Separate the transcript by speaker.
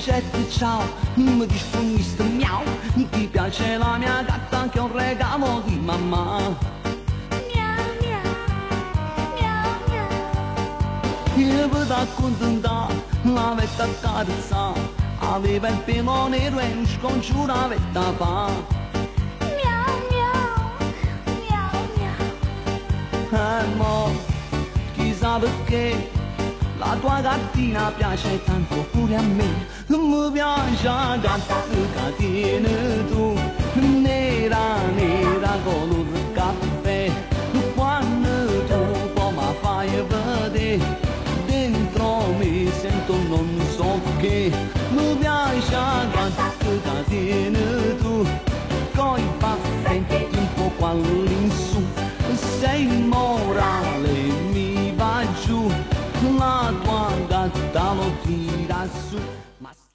Speaker 1: dicette ciao, mi rispondiste miau, ti piace la mia gatta che è un regalo di mamma.
Speaker 2: Miau, miau, miau, miau.
Speaker 1: Io per accontentare l'avete accarezzata, aveva il pelo nero e un scongiuro avete fatto.
Speaker 2: Miau, miau, miau, miau.
Speaker 1: Mo, chissà perché la tua gattina piace tanto pure a me. Mi piace la gatta che tieni tu, nera, nera color caffè. Quando tu poi mi fai vedere, dentro mi sento non so che. Mi piace la gatta che tieni tu, coi baffetti un po' all'insù. Sei morale, mi va giù, la tua gatta lo tira su.